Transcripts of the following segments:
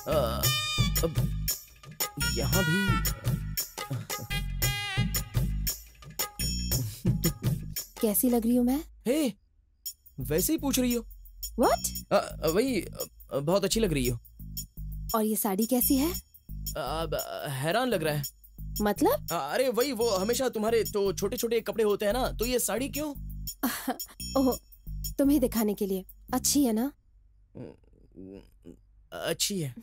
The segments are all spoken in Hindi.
अब यहाँ भी कैसी लग रही हूँ मैं? हे, वैसे ही पूछ रही हो? What? वही बहुत अच्छी लग रही हो। और ये साड़ी कैसी है? हैरान लग रहा है। मतलब? अरे वही, वो हमेशा तुम्हारे तो छोटे छोटे कपड़े होते हैं ना, तो ये साड़ी क्यों? ओह, तुम्हें दिखाने के लिए। अच्छी है ना? अच्छी है।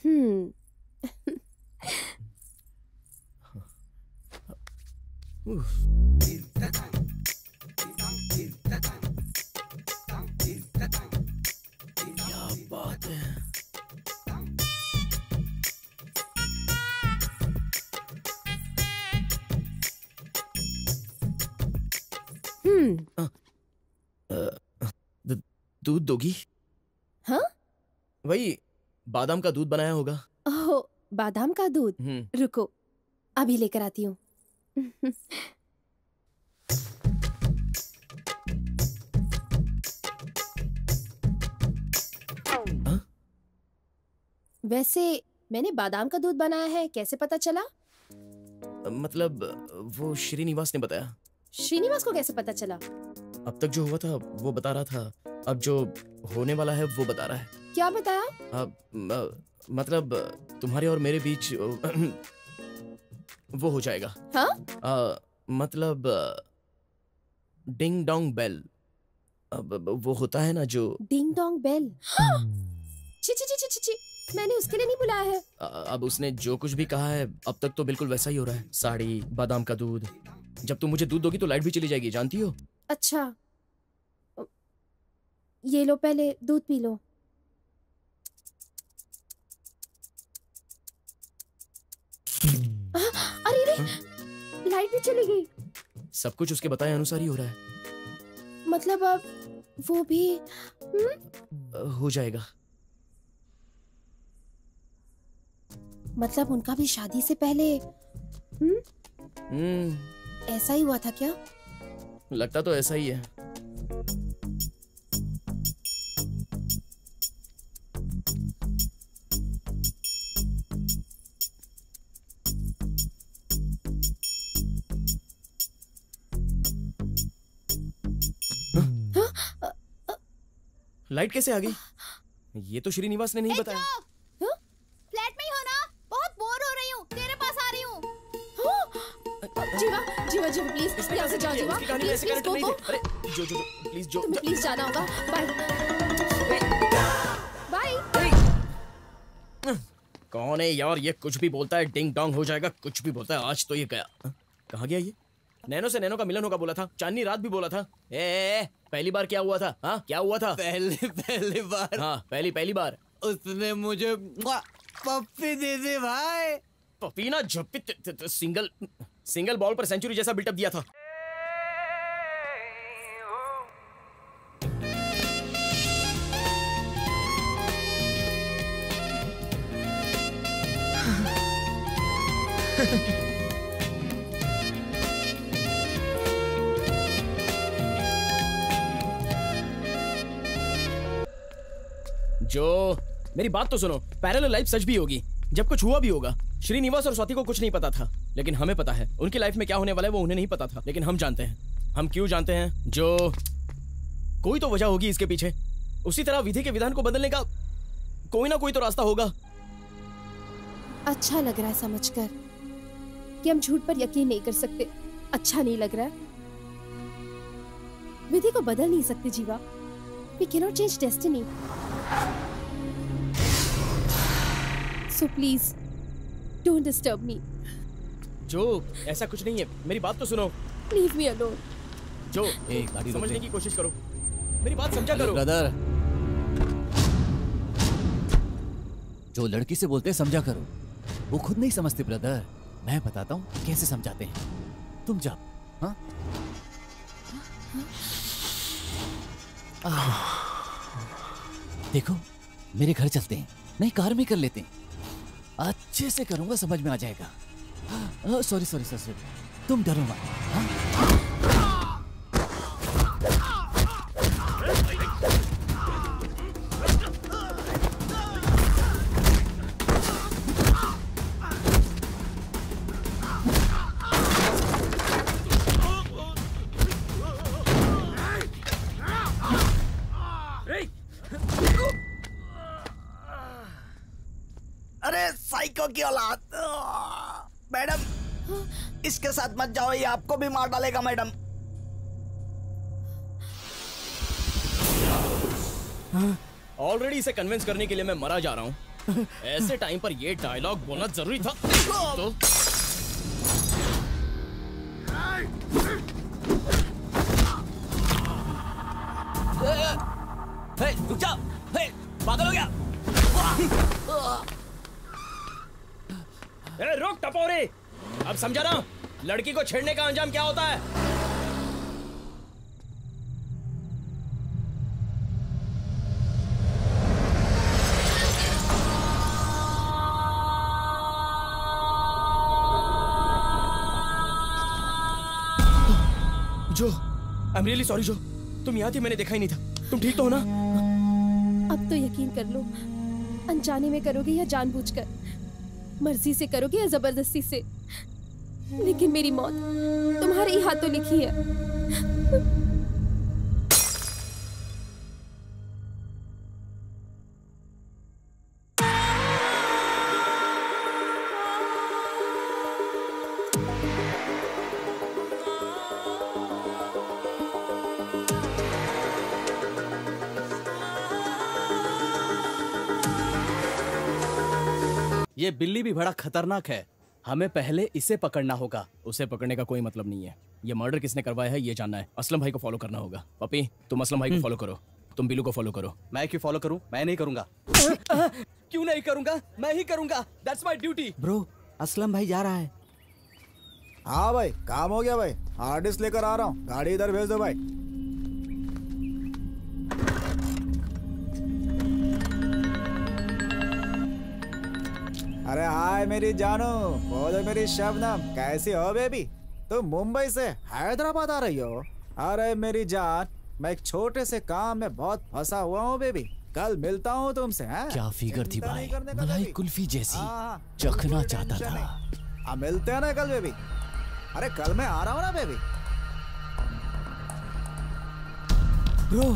क्या बात है। दूध दोगी? हाँ? वही बादाम का दूध बनाया होगा। ओह, बादाम का दूध? रुको, अभी लेकर आती हूँ। वैसे मैंने बादाम का दूध बनाया है, कैसे पता चला? मतलब वो श्रीनिवास ने बताया। श्रीनिवास को कैसे पता चला? अब तक जो हुआ था वो बता रहा था, अब जो होने वाला है वो बता रहा है। क्या बताया? मतलब तुम्हारे और मेरे बीच वो हो जाएगा। हाँ? मतलब डिंग डोंग बेल, वो होता है ना जो डिंग डोंग बेल। ची ची ची ची ची, मैंने उसके लिए नहीं बुलाया है। अब उसने जो कुछ भी कहा है अब तक तो बिल्कुल वैसा ही हो रहा है। साड़ी, बादाम का दूध। जब तुम मुझे दूध दोगी तो लाइट भी चली जाएगी, जानती हो? अच्छा, ये लो, पहले दूध पी लो। अरे रे, लाइट भी चली गई। सब कुछ उसके बताए अनुसार ही हो रहा है। मतलब अब वो भी हो जाएगा। मतलब उनका भी शादी से पहले ऐसा ही हुआ था क्या? लगता तो ऐसा ही है। लाइट कैसे आ गई? ये तो श्रीनिवास ने नहीं बताया। फ्लैट में ही हो ना? बहुत बोर हो रही हूँ, तेरे पास आ रही हूँ। जीवा, जीवा, जीवा, प्लीज यहाँ से जाओ। जीवा, प्लीज गो। अरे जो प्लीज जो तुम्हें प्लीज जाना होगा। Bye bye. कौन है यार ये? कुछ भी बोलता है, डिंग डोंग हो जाएगा, कुछ भी बोलता है। आज तो ये गया। कहाँ गया ये? नैनो से नैनो का मिलन होगा बोला था, चांदनी रात भी बोला था। पहली बार क्या हुआ था? हाँ, क्या हुआ था? पहली बार। हाँ, पहली बार उसने मुझे पप्पी दे दी भाई। पप्पी ना, झप्पी। सिंगल बॉल पर सेंचुरी जैसा बिल्टअप दिया था। जो मेरी बात तो सुनो, पैरेलल लाइफ सच भी होगी, जब कुछ हुआ भी होगा। श्रीनिवास और स्वाति को कुछ नहीं पता था, लेकिन हमें पता है। उनकी लाइफ में क्या होने वाला है वो उन्हें नहीं पता था, लेकिन हम जानते हैं। हम क्यों जानते हैं? जो कोई तो वजह होगी इसके पीछे। उसी तरह विधि के विधान को बदलने का कोई ना कोई तो रास्ता होगा। अच्छा लग रहा है समझकर कि हम झूठ पर यकीन नहीं कर सकते। अच्छा नहीं लग रहा है। विधि को बदल नहीं सकते जीवा। We cannot change destiny. So please, don't disturb me. जो ऐसा कुछ नहीं है, मेरी बात तो सुनो। Leave me alone. जो समझने की कोशिश करो, मेरी बात समझा करो। ब्रदर, जो लड़की से बोलते समझा करो, वो खुद नहीं समझते ब्रदर। मैं बताता हूँ कैसे समझाते हैं, तुम जाओ। हाँ? देखो, मेरे घर चलते हैं, नहीं कार में कर लेते हैं। अच्छे से करूंगा, समझ में आ जाएगा। सॉरी, तुम डरो मत। हाँ? अरे साइको की औलाद। मैडम इसके साथ मत जाओ, ये आपको भी मार डालेगा मैडम। ऑलरेडी इसे कन्विंस करने के लिए मैं मरा जा रहा हूँ। ऐसे टाइम पर ये डायलॉग बोलना जरूरी था। तो रुक जा, पागल हो गया। रुक टपोरे, अब समझा ना लड़की को छेड़ने का अंजाम क्या होता है। जो आई एम रियली सॉरी जो, तुम यहाँ थी, मैंने देखा ही नहीं था। तुम ठीक तो हो ना? अब तो यकीन कर लो, अनजाने में करोगे या जानबूझकर, मर्जी से करोगे या जबरदस्ती से, लेकिन मेरी मौत तुम्हारे ही हाथों लिखी है। ये बिल्ली भी बड़ा खतरनाक है, हमें पहले इसे पकड़ना होगा। उसे पकड़ने का कोई मतलब नहीं है। ये मर्डर किसने करवाया है ये जानना है। असलम भाई को फॉलो करना होगा। पपी तुम असलम भाई को फॉलो करो, तुम बिल्लू को फॉलो करो। मैं क्यों फॉलो करूं? मैं नहीं करूंगा। क्यों नहीं करूंगा? मैं ही करूंगा। That's my duty. Bro Aslam भाई जा रहा है। हाँ भाई काम हो गया भाई, हार्ड डिस्क लेकर आ रहा हूँ, गाड़ी इधर भेज दो भाई। अरे हाय मेरी जानू, बोलो मेरी शबनम, कैसी हो बेबी? तुम मुंबई से हैदराबाद आ रही हो? अरे मेरी जान, मैं एक छोटे से काम में बहुत फंसा हुआ हूँ बेबी, कल मिलता हूँ तुमसे। हैं? क्या फिगर थी भाई, मलाई कुल्फी जैसी, हाँ, चखना चाहता था। अब मिलते हैं ना कल बेबी। अरे कल मैं आ रहा हूँ ना बेबी। ब्रो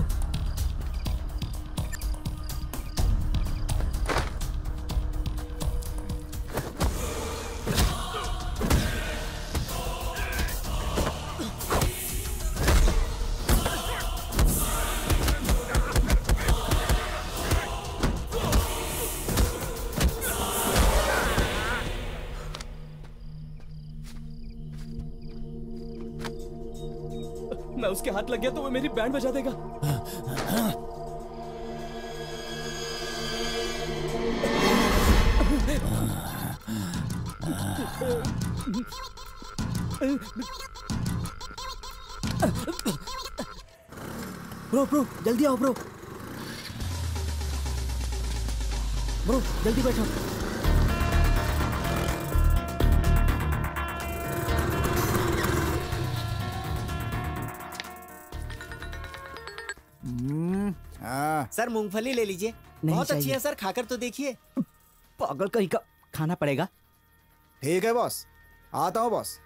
मैं उसके हाथ लग गया तो वो मेरी बैंड बजा देगा। ब्रो जल्दी आओ ब्रो। ब्रो जल्दी बैठो। हाँ सर मूंगफली ले लीजिए, बहुत अच्छी है सर, खाकर तो देखिए। पागल कहीं का खाना पड़ेगा। ठीक है बॉस, आता हूँ बॉस।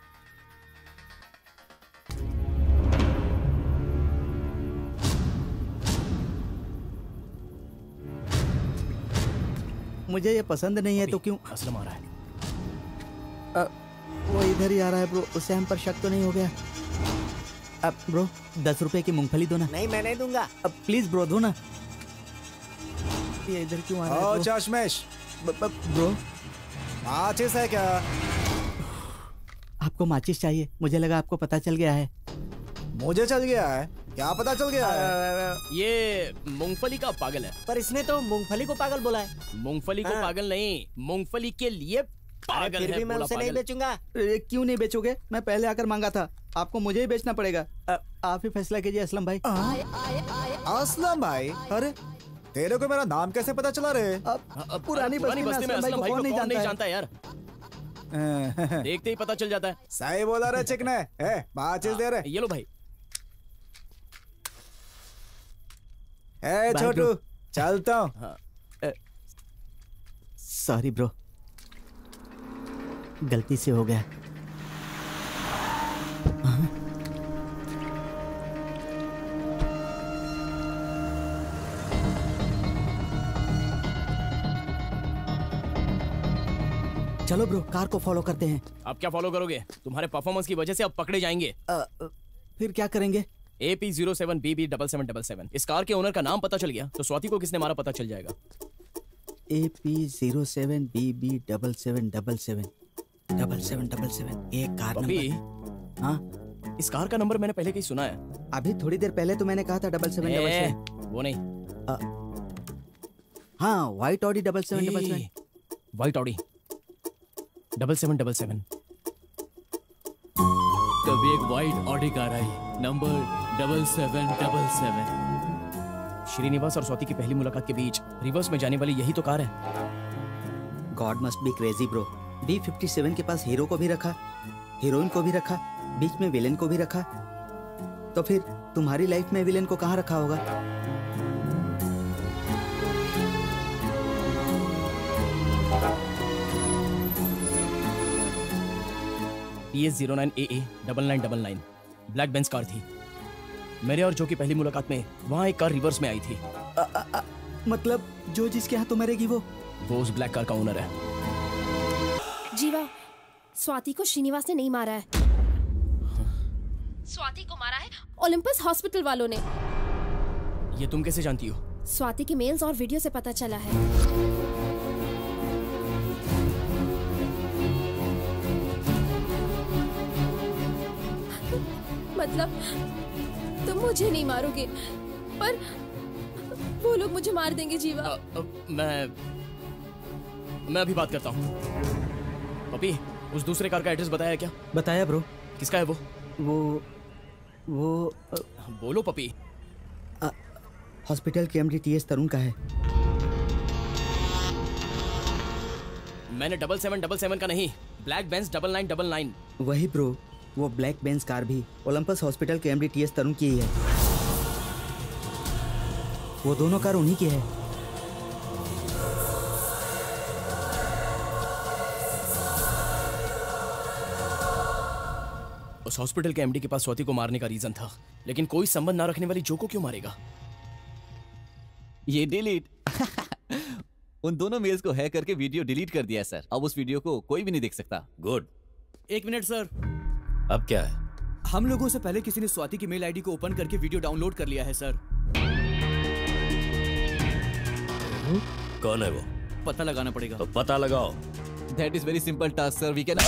मुझे ये पसंद नहीं है तो क्यों? असलम आ रहा है। वो इधर ही आ रहा है ब्रो, उससे हम पर शक तो नहीं हो गया? अब ब्रो 10 रुपए की मूंगफली दो ना। नहीं मैं नहीं दूंगा। अब प्लीज ब्रो दो ना। ये इधर क्यों आ रहा है? ओ चश्मेश ब्रो माचिस है क्या? आपको माचिस चाहिए? मुझे लगा आपको पता चल गया है। मुझे चल गया है? क्या पता चल गया है? ये मूंगफली का पागल है। पर इसने तो मूंगफली को पागल बोला है। मूंगफली को पागल नहीं, मूंगफली के लिए पागल फिर है। भी मैं बोला उसे नहीं पागल। बेचूंगा। क्यों नहीं बेचोगे? मैं पहले आकर मांगा था, आपको मुझे ही बेचना पड़ेगा। आप ही फैसला कीजिए असलम भाई। असलम भाई? अरे तेरे को मेरा नाम कैसे पता चला रे? पुरानी बस्ती में असलम भाई को कौन नहीं जानता यार? देखते ही पता चल जाता है। सही बोला रे चिकने। माचिस दे रे। ये लो भाई। छोटू चलता हूँ। सॉरी ब्रो, गलती से हो गया। चलो ब्रो, कार को फॉलो करते हैं। अब क्या फॉलो करोगे? तुम्हारे परफॉर्मेंस की वजह से अब पकड़े जाएंगे। फिर क्या करेंगे? AP07BB7777। इस कार के ओनर का नाम पता चल गया तो स्वाति को किसने मारा पता चल जाएगा। AP07BB7777 ये कार पपी, नंबर। हाँ इस कार का नंबर मैंने पहले कहीं सुना है। अभी थोड़ी देर पहले तो मैंने कहा था 7777। वो नहीं, हाँ व्हाइट ऑडी 7777। White Audi 7777। कभी एक व्हाइट ऑडी कार आई, नंबर 7777। श्रीनिवास और स्वाति की पहली मुलाकात के बीच रिवर्स में जाने वाली यही तो कार है। God must be crazy bro. B57 के पास हीरो को भी रखा, हीरोइन को भी रखा, बीच में विलेन को भी रखा, तो फिर तुम्हारी लाइफ में विलेन को कहाँ रखा होगा? PS09AA 9999 ब्लैक बेंज कार थी। मेरे और जो की पहली मुलाकात में वहाँ एक कार रिवर्स में आई थी। मतलब जो जिसके हाथ तो मरेगी वो उस ब्लैक कार का ओनर है। जीवा, स्वाति को श्रीनिवास ने नहीं मारा है। स्वाति को मारा है ओलंपस हॉस्पिटल वालों ने। ये तुम कैसे जानती हो? स्वाति के मेल्स और वीडियो से पता चला है। मतलब तुम मुझे नहीं मारोगे, पर वो लोग मुझे मार देंगे जीवा। मैं अभी बात करता हूँ। पपी, उस दूसरे कार का एड्रेस बताया क्या? बताया ब्रो। किसका है वो? वो बोलो पपी। हॉस्पिटल के MD TS तरुण का है। मैंने 7777 का नहीं, ब्लैक बेंज 9999। वही ब्रो, वो ब्लैक बेंज कार भी ओलंपस हॉस्पिटल के MD TS तरुण की ही है। वो दोनों कार उन्हीं की है। उस हॉस्पिटल के MD के पास स्वाति को मारने का रीजन था, लेकिन कोई संबंध ना रखने वाली जो को क्यों मारेगा? ये डिलीट उन दोनों मेल्स को हैक करके वीडियो डिलीट कर दिया सर। अब उस वीडियो को कोई भी नहीं देख सकता। गुड। 1 minute sir. अब क्या है? हम लोगों से पहले किसी ने स्वाति की मेल आईडी को ओपन करके वीडियो डाउनलोड कर लिया है सर। कौन है वो? पता लगाना पड़ेगा। तो पता लगाओ। That is very simple task sir. We can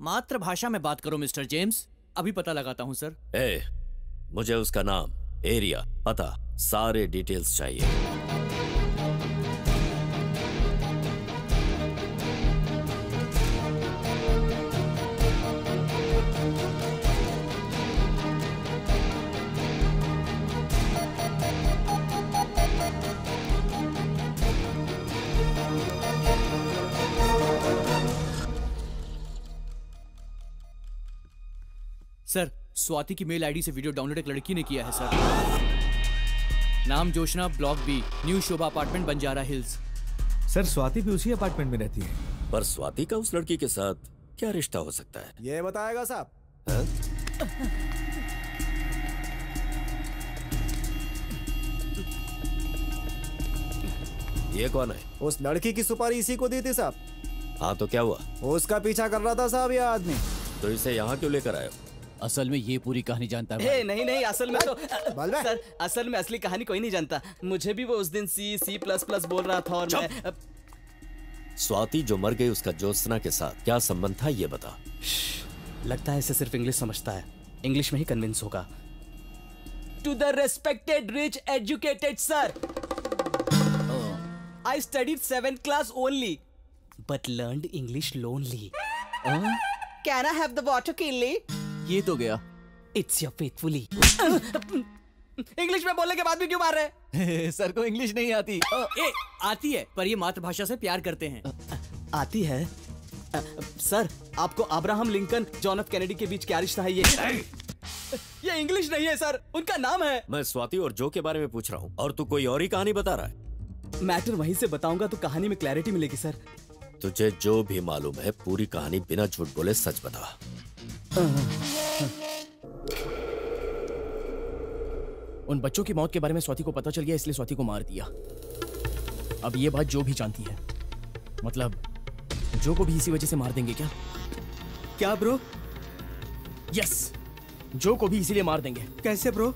मातृभाषा में बात करो मिस्टर जेम्स। अभी पता लगाता हूँ सर। मुझे उसका नाम, एरिया, पता, सारे डिटेल्स चाहिए। सर, स्वाति की मेल आईडी से वीडियो डाउनलोड एक लड़की ने किया है सर। नाम Joshna, block B, new Shobha apartment, Banjara Hills. Sir Swati भी उसी अपार्टमेंट में रहती है। पर स्वाति का उस लड़की के साथ क्या रिश्ता हो सकता है? ये बताएगा साहब। ये कौन है? उस लड़की की सुपारी इसी को दी थी साहब। हाँ तो क्या हुआ? उसका पीछा कर रहा था साहब ये आदमी। तो इसे यहाँ क्यों लेकर आए हो? असल में ये पूरी कहानी जानता है। नहीं, असल में तो बलवा। सर, असल में असली कहानी कोई नहीं जानता। मुझे भी वो उस दिन C++ बोल रहा था और मैं स्वाति जो मर गई उसका ज्योत्सना के साथ क्या संबंध था ये बता। लगता है इसे सिर्फ इंग्लिश समझता है। इंग्लिश में ही कन्विंस होगा। To the respected rich educated sir, I studied 7th class only, but learned English lonely. Can I have the water, Kinley? ये तो गया। It's your faithfully. इंग्लिश में बोलने के बाद भी क्यों मार रहे? सर को इंग्लिश नहीं आती। आती है, पर ये मातृभाषा से प्यार करते हैं। आती है? सर, आपको Abraham Lincoln, John F Kennedy के बीच क्या रिश्ता है? ये इंग्लिश नहीं है सर, उनका नाम है। मैं स्वाति और जो के बारे में पूछ रहा हूँ और तू कोई और ही कहानी बता रहा है। मैटर वहीं से बताऊंगा तो कहानी में क्लैरिटी मिलेगी सर। तुझे जो भी मालूम है पूरी कहानी बिना झूठ बोले सच बता। उन बच्चों की मौत के बारे में स्वाति को पता चल गया, इसलिए स्वाति को मार दिया। अब ये बात जो भी जानती है, मतलब जो को भी इसी वजह से मार देंगे क्या? क्या ब्रो? यस, जो को भी इसीलिए मार देंगे। कैसे ब्रो?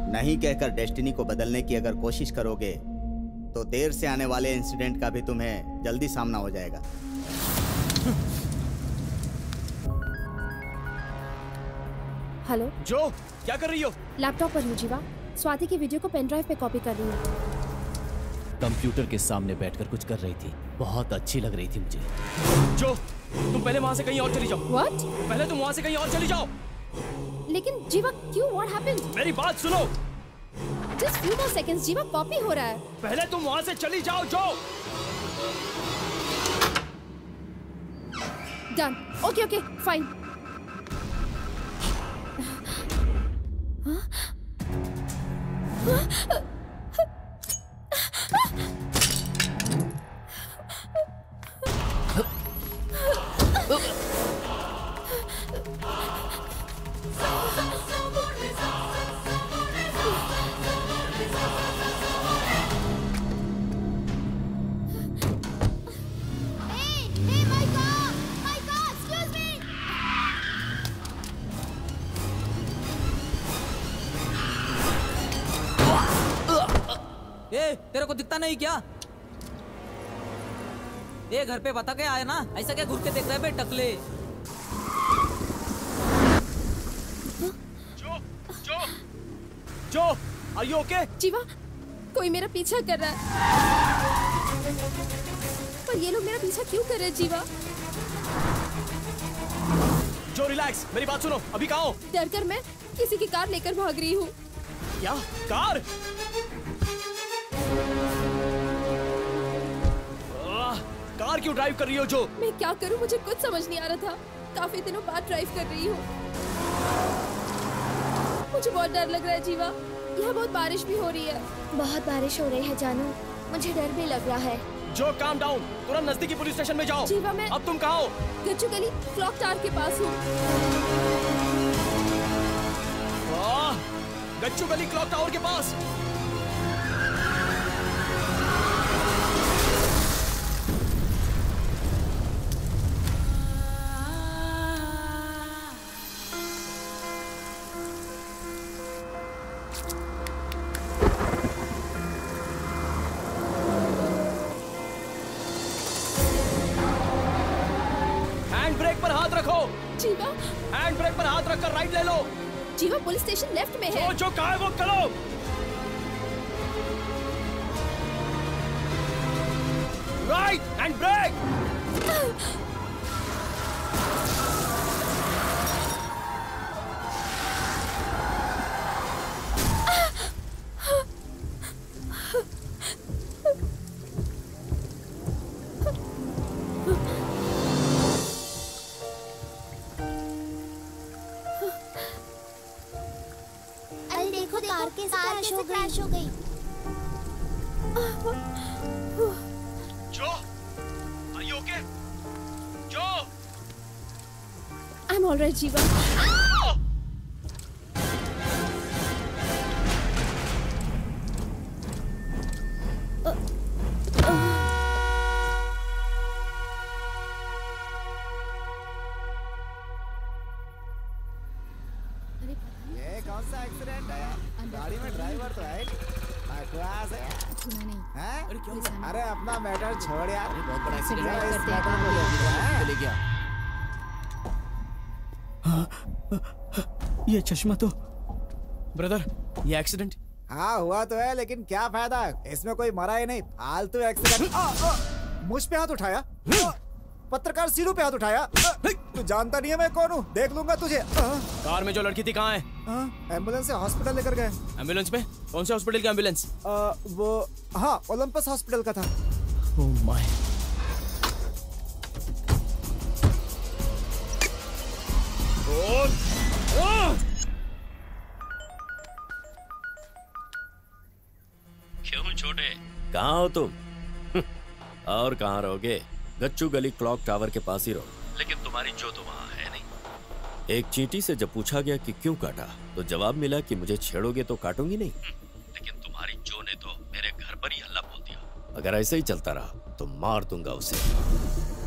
नहीं कहकर डेस्टिनी को बदलने की अगर कोशिश करोगे तो देर से आने वाले इंसिडेंट का भी तुम्हें जल्दी सामना हो जाएगा। हेलो जो, क्या कर रही हो? लैपटॉप पर हूँ जीवा। स्वाति की वीडियो को पेन ड्राइव पे कॉपी कर रही हूँ। कंप्यूटर के सामने बैठकर कुछ कर रही थी, बहुत अच्छी लग रही थी मुझे। जो, तुम पहले वहाँ से कहीं और चली जाओ। What? पहले तुम वहाँ से कहीं और चली जाओ। लेकिन जीवा क्यों? What happened? मेरी बात सुनो। Just few more seconds, जीवा कॉपी हो रहा है। पहले तुम वहाँ से चली जाओ जो। Done. Okay, okay, fine. तेरे को दिखता नहीं क्या? ये घर पे बता के आया ना, ऐसा क्या घूर के देख रहा है बे टकले? जो, are you okay? जीवा, कोई मेरा पीछा कर रहा है। पर ये लोग मेरा पीछा क्यों कर रहे हैं जीवा? जो रिलैक्स, मेरी बात सुनो। अभी कहाँ हो? डर कर मैं किसी की कार लेकर भाग रही हूँ। क्या? कार? कार क्यों ड्राइव कर रही हो जो? मैं क्या करूं, मुझे कुछ समझ नहीं आ रहा था। काफी दिनों बाद ड्राइव कर रही हूँ। मुझे बहुत डर लग रहा है जीवा। यहाँ बहुत बारिश भी हो रही है। बहुत बारिश हो रही है जानू, मुझे डर भी लग रहा है। जो, काम डाउन, तुरंत नजदीकी पुलिस स्टेशन में जाओ। जीवा, मैं अब तुम कहाँ हो? गच्चू गली क्लॉक टावर के पास हूँ। गच्चू गली क्लॉक टावर के पास। जीवा, हैंड ब्रेक पर हाथ रखकर राइट ले लो। जीवा, पुलिस स्टेशन लेफ्ट में है। जो कहा है वो करो। Right hand brake. क्रैश हो गई। जो, are you okay? जो, I'm all right, जीवा। ये कौन सा एक्सीडेंट है? गाड़ी में ड्राइवर तो है बकवास है। सुना नहीं। हैं? अरे क्या हुआ? अरे अपना मैटर छोड़ यार। बहुत बड़ा एक्सीडेंट एक्सीडेंट करते हैं। चले गया। ये चश्मा तो ब्रदर, ये एक्सीडेंट। हाँ हुआ तो है, लेकिन क्या फायदा, इसमें कोई मरा ही नहीं। फालतू एक्सीडेंट। मुझ पे हाथ उठाया, पत्रकार सीरू पे हाथ उठाया। तू जानता नहीं है मैं कौन हूँ, देख लूंगा तुझे। कार में जो लड़की थी कहाँ है? एम्बुलेंस से हॉस्पिटल लेकर गए। एम्बुलेंस में? कौन से हॉस्पिटल की एम्बुलेंस? वो हाँ, ओलंपस हॉस्पिटल का था। Oh my. छोटे, कहाँ हो तुम? और कहाँ रहोगे? गच्चू गली क्लॉक टावर के पास ही रहो, लेकिन तुम्हारी जो तो वहाँ है नहीं। एक चींटी से जब पूछा गया कि क्यों काटा, तो जवाब मिला कि मुझे छेड़ोगे तो काटूंगी नहीं, लेकिन तुम्हारी जो ने तो मेरे घर पर ही हल्ला बोल दिया। अगर ऐसे ही चलता रहा तो मार दूंगा उसे।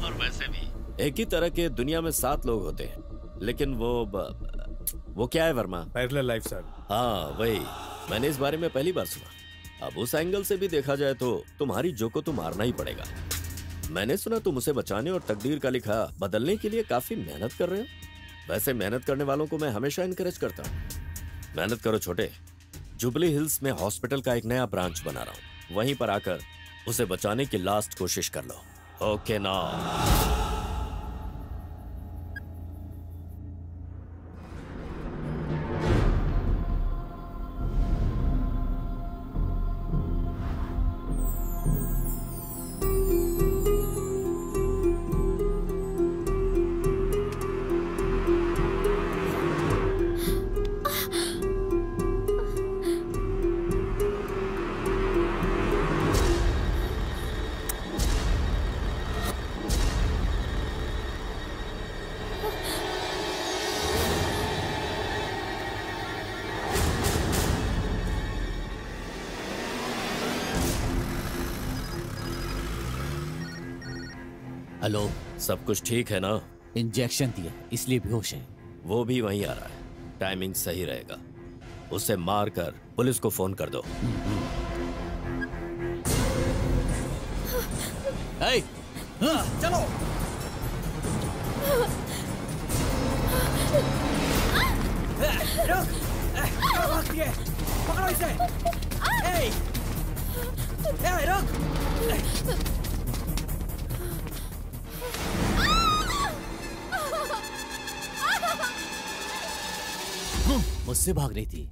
और वैसे भी एक ही तरह के दुनिया में 7 लोग होते हैं, लेकिन वो क्या है वर्मा? Parallel life sir. हाँ वही, मैंने इस बारे में पहली बार सुना। अब उस एंगल से भी देखा जाए तो तुम्हारी जो को तो मारना ही पड़ेगा। मैंने सुना तुम उसे बचाने और तकदीर का लिखा बदलने के लिए काफी मेहनत कर रहे हो। वैसे मेहनत करने वालों को मैं हमेशा इनकरेज करता हूँ। मेहनत करो छोटे। जुबली हिल्स में हॉस्पिटल का एक नया ब्रांच बना रहा हूँ, वहीं पर आकर उसे बचाने की लास्ट कोशिश कर लो। ओके ना? हेलो, सब कुछ ठीक है ना? इंजेक्शन दिया इसलिए बेहोश है। वो भी वहीं आ रहा है, टाइमिंग सही रहेगा। उसे मार कर पुलिस को फोन कर दो। चलो। पकड़ो इसे। रुक। मुझसे भाग रही थी।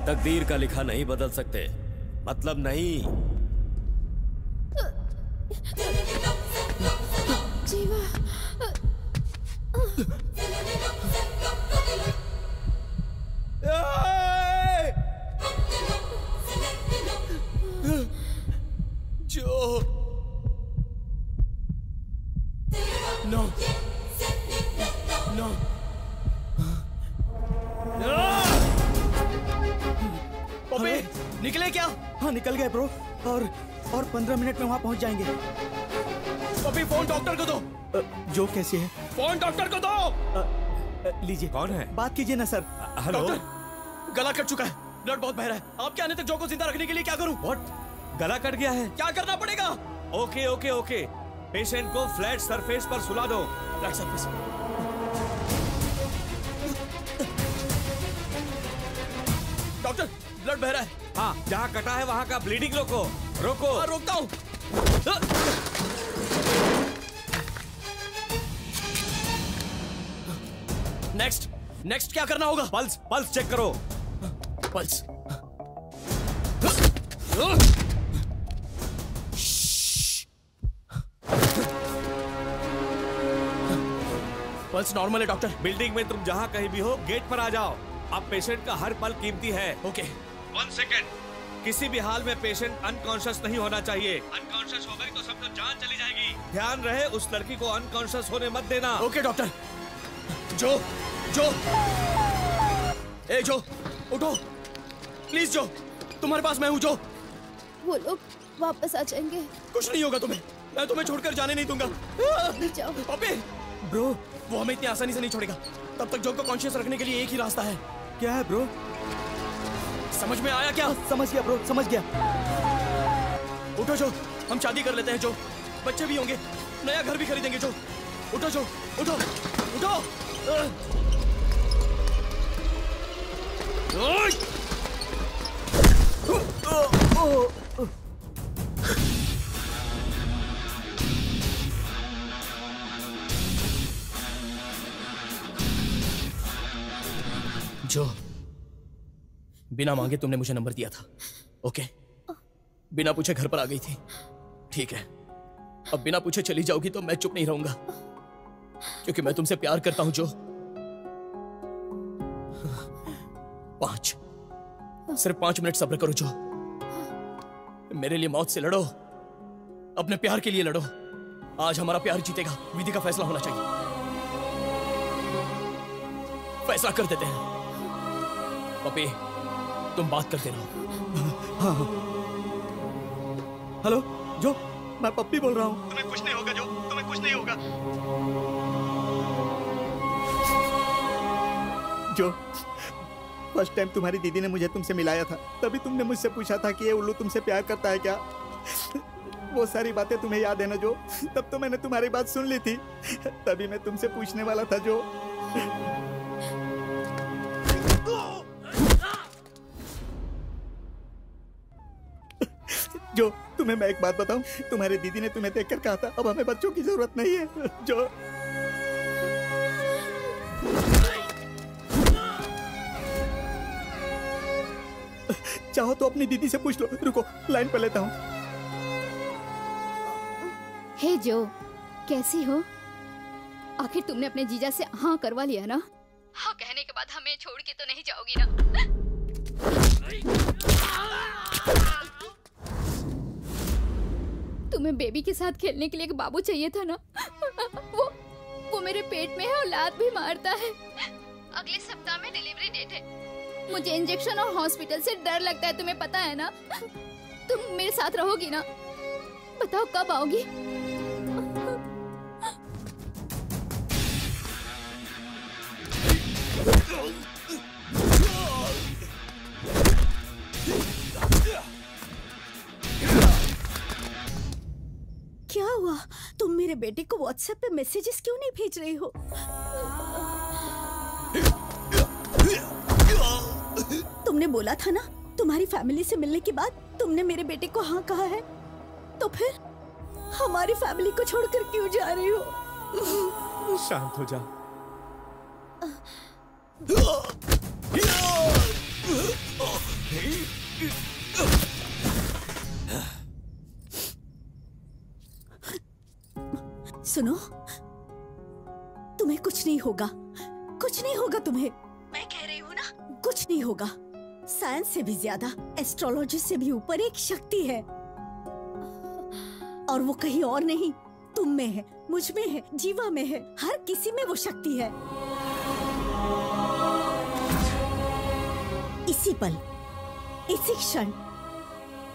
तकदीर का लिखा नहीं बदल सकते, मतलब नहीं। जीवा। पपी निकले क्या? हाँ निकल गए ब्रो, और 15 मिनट में वहाँ पहुँच जाएंगे। पपी फोन डॉक्टर को दो। जो कैसी है? फोन डॉक्टर को दो। लीजिए। कौन है? बात कीजिए ना सर। हेलो। डॉक्टर गला कट चुका है, ब्लड बहुत बह रहा है। आपके आने तक जो को जिंदा रखने के लिए क्या करूं? व्हाट? गला कट गया है? क्या करना पड़ेगा? ओके ओके ओके, पेशेंट को फ्लैट सरफेस पर सुला दो। Flat surface. डॉक्टर ब्लड बह रहा है। हाँ, जहाँ कटा है वहाँ का ब्लीडिंग रोको। रोको। हाँ, रोकता हूँ। नेक्स्ट क्या करना होगा? पल्स चेक करो। पल्स। पल्स नॉर्मल है डॉक्टर। बिल्डिंग में तुम जहाँ कहीं भी हो गेट पर आ जाओ। अब पेशेंट का हर पल कीमती है। ओके। 1 सेकेंड। किसी भी हाल में पेशेंट अनकॉन्शियस नहीं होना चाहिए। अनकॉन्शियस हो गई तो समझो जान चली जाएगी। ध्यान रहे उस लड़की को अनकॉन्शियस होने मत देना। Okay doctor. जो ए जो उठो प्लीज। जो तुम्हारे पास मैं हूँ। जो वो लोग वापस आ जाएंगे। कुछ नहीं होगा तुम्हें, मैं तुम्हें छोड़कर जाने नहीं दूंगा। जाओ। पपी ब्रो, वो हमें इतनी आसानी से नहीं छोड़ेगा। तब तक जो को कॉन्शियस रखने के लिए एक ही रास्ता है। क्या है ब्रो? समझ में आया क्या? समझ गया ब्रो, समझ गया। उठो जो, हम शादी कर लेते हैं। जो बच्चे भी होंगे, नया घर भी खरीदेंगे। जो उठो, जो उठो उठो। जो बिना मांगे तुमने मुझे नंबर दिया था। ओके, बिना पूछे घर पर आ गई थी। ठीक है, अब बिना पूछे चली जाओगी तो मैं चुप नहीं रहूंगा, क्योंकि मैं तुमसे प्यार करता हूं। जो 5 सिर्फ 5 मिनट सब्र करो। जो मेरे लिए मौत से लड़ो, अपने प्यार के लिए लड़ो। आज हमारा प्यार जीतेगा। विधि का फैसला होना चाहिए। फैसला कर देते हैं। पपी तुम बात करते रहो। हाँ। हेलो जो, मैं पप्पी बोल रहा हूँ। तुम्हें कुछ नहीं होगा जो, तुम्हें कुछ नहीं होगा। जो फर्स्ट टाइम तुम्हारी दीदी ने मुझे तुमसे मिलाया था, तभी तुमने मुझसे पूछा था कि ये उल्लू तुमसे प्यार करता है क्या। वो सारी बातें तुम्हें याद है ना जो? तब तो मैंने तुम्हारी बात सुन ली थी, तभी मैं तुमसे पूछने वाला था। जो जो तुम्हें मैं एक बात बताऊं, तुम्हारी दीदी ने तुम्हें देखकर कहा था अब हमें बच्चों की जरूरत नहीं है। जो चाहो तो अपनी दीदी से पूछ लो। रुको, लाइन पर लेता हूँ। हे जो, कैसी हो? आखिर तुमने अपने जीजा से हाँ करवा लिया ना? हाँ कहने के बाद हमें छोड़ के तो नहीं जाओगी ना? तुम्हें बेबी के साथ खेलने के लिए एक बाबू चाहिए था ना? वो मेरे पेट में है और लात भी मारता है। अगले सप्ताह में डिलीवरी डेट है। मुझे इंजेक्शन और हॉस्पिटल से डर लगता है, तुम्हें पता है ना? तुम मेरे साथ रहोगी ना? बताओ कब आओगी? क्या हुआ? तुम मेरे बेटे को व्हाट्सएप पे मैसेजेस क्यों नहीं भेज रही हो? तुमने बोला था ना तुम्हारी फैमिली से मिलने के बाद तुमने मेरे बेटे को हाँ कहा है, तो फिर हमारी फैमिली को छोड़कर क्यों जा रही हो? शांत हो जा। सुनो, तुम्हें कुछ नहीं होगा, कुछ नहीं होगा तुम्हें। मैं कह रही हूँ ना, कुछ नहीं होगा। साइंस से भी ज्यादा, एस्ट्रोलॉजी से भी ऊपर एक शक्ति है, और वो कहीं और नहीं, तुम में है, मुझ में है, जीवा में है, हर किसी में वो शक्ति है। इसी पल इसी क्षण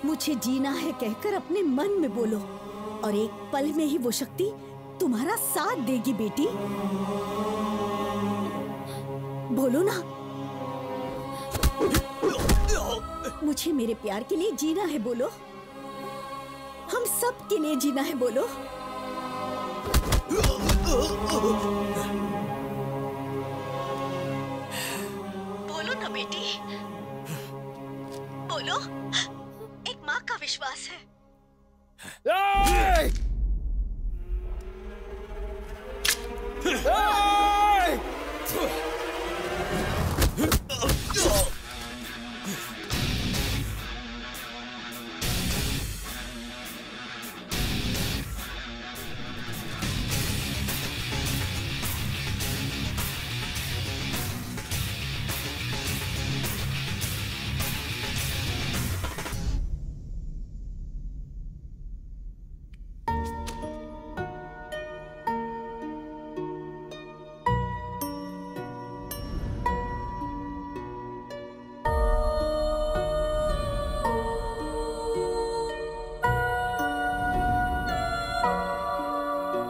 मुझे जीना है कहकर अपने मन में बोलो और एक पल में ही वो शक्ति तुम्हारा साथ देगी बेटी। बोलो ना, मुझे मेरे प्यार के लिए जीना है बोलो, हम सब के लिए जीना है बोलो। बोलो ना बेटी, बोलो। एक माँ का विश्वास है।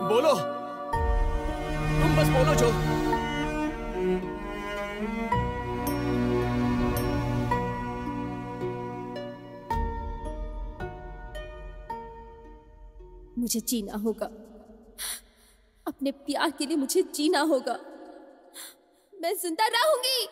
बोलो, तुम बस बोलो जो। मुझे जीना होगा, अपने प्यार के लिए मुझे जीना होगा। मैं जिंदा रहूंगी।